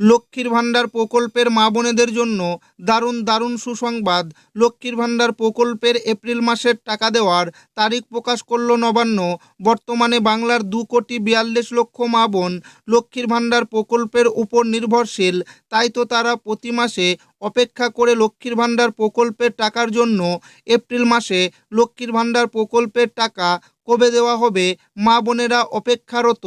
লক্ষ্মীর ভাণ্ডার প্রকল্পের মা বোনেদের জন্য দারুণ দারুণ সুসংবাদ। লক্ষ্মীর ভাণ্ডার প্রকল্পের এপ্রিল মাসের টাকা দেওয়ার তারিখ প্রকাশ করল নবান্ন। বর্তমানে বাংলার 2,42,00,000 মা বোন লক্ষ্মীর ভাণ্ডার প্রকল্পের উপর নির্ভরশীল। তাই তো তারা প্রতি মাসে অপেক্ষা করে লক্ষ্মীর ভাণ্ডার প্রকল্পের টাকার জন্য। এপ্রিল মাসে লক্ষ্মীর ভাণ্ডার প্রকল্পের টাকা কবে দেওয়া হবে, মা বোনেরা অপেক্ষারত।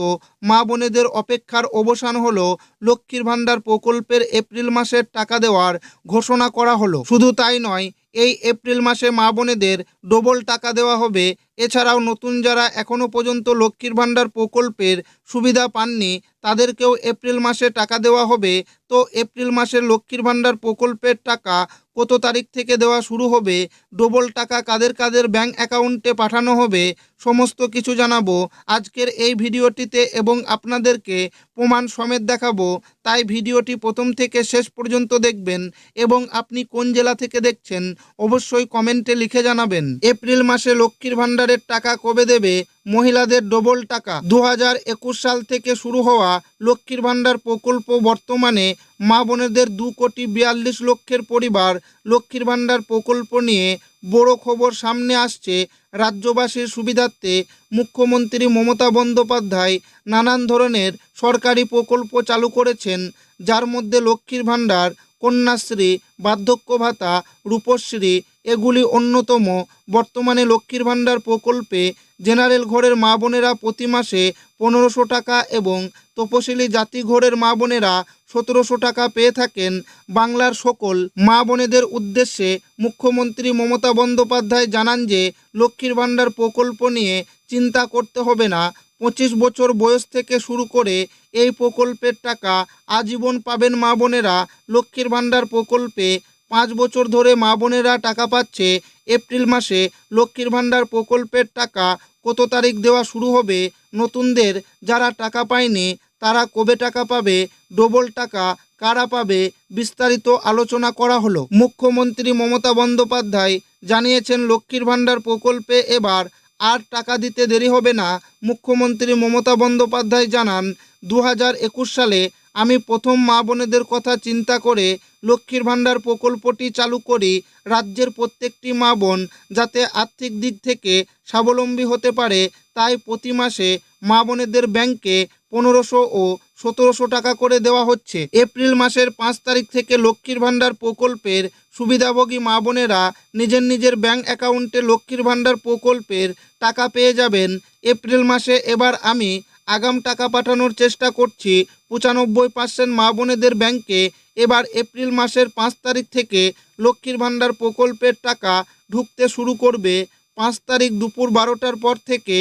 মা বোনেদের অপেক্ষার অবসান হলো। লক্ষ্মীর ভাণ্ডার প্রকল্পের এপ্রিল মাসের টাকা দেওয়ার ঘোষণা করা হলো। শুধু তাই নয়, এই এপ্রিল মাসে মা বোনেদের ডবল টাকা দেওয়া হবে। এছাড়াও নতুন যারা এখনও পর্যন্ত লক্ষ্মীর ভাণ্ডার প্রকল্পের সুবিধা পাননি তাদেরকেও এপ্রিল মাসে টাকা দেওয়া হবে। তো এপ্রিল মাসের লক্ষ্মীর ভাণ্ডার প্রকল্পের টাকা কত তারিখ থেকে দেওয়া শুরু হবে, ডবল টাকা কাদের কাদের ব্যাংক অ্যাকাউন্টে পাঠানো হবে, সমস্ত কিছু জানাবো আজকের এই ভিডিওটিতে এবং আপনাদেরকে প্রমাণ সমেত দেখাবো। তাই ভিডিওটি প্রথম থেকে শেষ পর্যন্ত দেখবেন এবং আপনি কোন জেলা থেকে দেখছেন অবশ্যই কমেন্টে লিখে জানাবেন। এপ্রিল মাসে লক্ষ্মীর ভাণ্ডারের টাকা কবে দেবে মহিলাদের ডবল টাকা? 2021 সাল থেকে শুরু হওয়া লক্ষ্মীর ভাণ্ডার প্রকল্প বর্তমানে মা বোনেদের 2,42,00,000 পরিবার লক্ষ্মীর ভাণ্ডার প্রকল্প নিয়ে বড় খবর সামনে আসছে। রাজ্যবাসীর সুবিধার্থে মুখ্যমন্ত্রী মমতা বন্দ্যোপাধ্যায় নানান ধরনের সরকারি প্রকল্প চালু করেছেন, যার মধ্যে লক্ষ্মীর ভাণ্ডার, কন্যাশ্রী, বার্ধক্য ভাতা, রূপশ্রী এগুলি অন্যতম। বর্তমানে লক্ষ্মীর ভাণ্ডার প্রকল্পে জেনারেল ঘরের মা বোনেরা প্রতি মাসে 1500 টাকা এবং তপশিলি জাতি ঘরের মা বোনেরা 1700 টাকা পেয়ে থাকেন। বাংলার সকল মা বোনেদের উদ্দেশ্যে মুখ্যমন্ত্রী মমতা বন্দ্যোপাধ্যায় জানান যে লক্ষ্মীর ভাণ্ডার প্রকল্প নিয়ে চিন্তা করতে হবে না। 25 বছর বয়স থেকে শুরু করে এই প্রকল্পের টাকা আজীবন পাবেন মা বোনেরা। লক্ষ্মীর ভাণ্ডার প্রকল্পে 5 বছর ধরে মা বোনেরা টাকা পাচ্ছে। এপ্রিল মাসে লক্ষ্মীর ভাণ্ডার প্রকল্পের টাকা কত তারিখ দেওয়া শুরু হবে, নতুনদের যারা টাকা পায়নি তারা কবে টাকা পাবে, ডবল টাকা কারা পাবে, বিস্তারিত আলোচনা করা হলো। মুখ্যমন্ত্রী মমতা বন্দ্যোপাধ্যায় জানিয়েছেন লক্ষ্মীর ভাণ্ডার প্রকল্পে এবার আর টাকা দিতে দেরি হবে না। মুখ্যমন্ত্রী মমতা বন্দ্যোপাধ্যায় জানান, 2021 সালে আমি প্রথম মা বোনেদের কথা চিন্তা করে লক্ষ্মীর ভাণ্ডার প্রকল্পটি চালু করি। রাজ্যের প্রত্যেকটি মা বোন যাতে আর্থিক দিক থেকে স্বাবলম্বী হতে পারে, তাই প্রতি মাসে মা বোনেদের ব্যাংকে 1500 ও 1700 টাকা করে দেওয়া হচ্ছে। এপ্রিল মাসের 5 তারিখ থেকে লক্ষ্মীর ভাণ্ডার প্রকল্পের সুবিধাভোগী মা বোনেরা নিজের নিজের ব্যাংক অ্যাকাউন্টে লক্ষ্মীর ভাণ্ডার প্রকল্পের টাকা পেয়ে যাবেন। এপ্রিল মাসে এবার আমি আগাম টাকা পাঠানোর চেষ্টা করছি। 95% মা বোনেদের ব্যাংকে এবার এপ্রিল মাসের 5 তারিখ থেকে লক্ষ্মীর ভাণ্ডার প্রকল্পের টাকা ঢুকতে শুরু করবে। 5 তারিখ দুপুর 12টার পর থেকে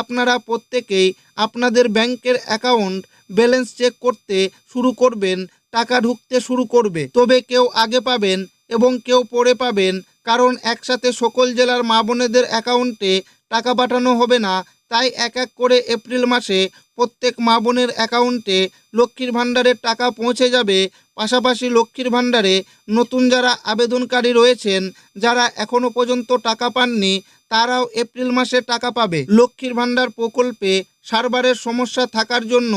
আপনারা প্রত্যেকেই আপনাদের ব্যাংকের অ্যাকাউন্ট ব্যালেন্স চেক করতে শুরু করবেন, টাকা ঢুকতে শুরু করবে। তবে কেউ আগে পাবেন এবং কেউ পরে পাবেন, কারণ একসাথে সকল জেলার মা বোনেদের অ্যাকাউন্টে টাকা পাঠানো হবে না। তাই এক এক করে এপ্রিল মাসে প্রত্যেক মা বোনের অ্যাকাউন্টে লক্ষ্মীর ভাণ্ডারের টাকা পৌঁছে যাবে। পাশাপাশি লক্ষ্মীর ভাণ্ডারে নতুন যারা আবেদনকারী রয়েছেন, যারা এখনও পর্যন্ত টাকা পাননি, তারাও এপ্রিল মাসে টাকা পাবে। লক্ষ্মীর ভাণ্ডার প্রকল্পে সার্ভারের সমস্যা থাকার জন্য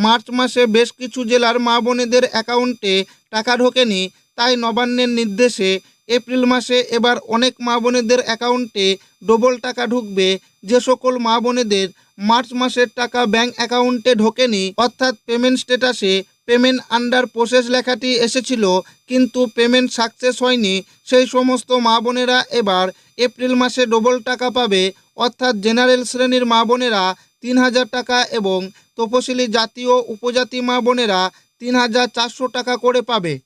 মার্চ মাসে বেশ কিছু জেলার মা বোনেদের অ্যাকাউন্টে টাকা ঢোকেনি। তাই নবান্নের নির্দেশে এপ্রিল মাসে এবার অনেক মা বোনেদের অ্যাকাউন্টে ডবল টাকা ঢুকবে। যে সকল মা বোনেদের মার্চ মাসের টাকা ব্যাংক অ্যাকাউন্টে ঢোকেনি, অর্থাৎ পেমেন্ট স্ট্যাটাসে পেমেন্ট আন্ডার প্রসেস লেখাটি এসেছিল কিন্তু পেমেন্ট সাকসেস হয়নি, সেই সমস্ত মা বোনেরা এবার এপ্রিল মাসে ডবল টাকা পাবে। অর্থাৎ জেনারেল শ্রেণীর মা বোনেরা 3000 টাকা এবং তপশিলি জাতি ও উপজাতি মা বোনেরা 3400 টাকা করে পাবে।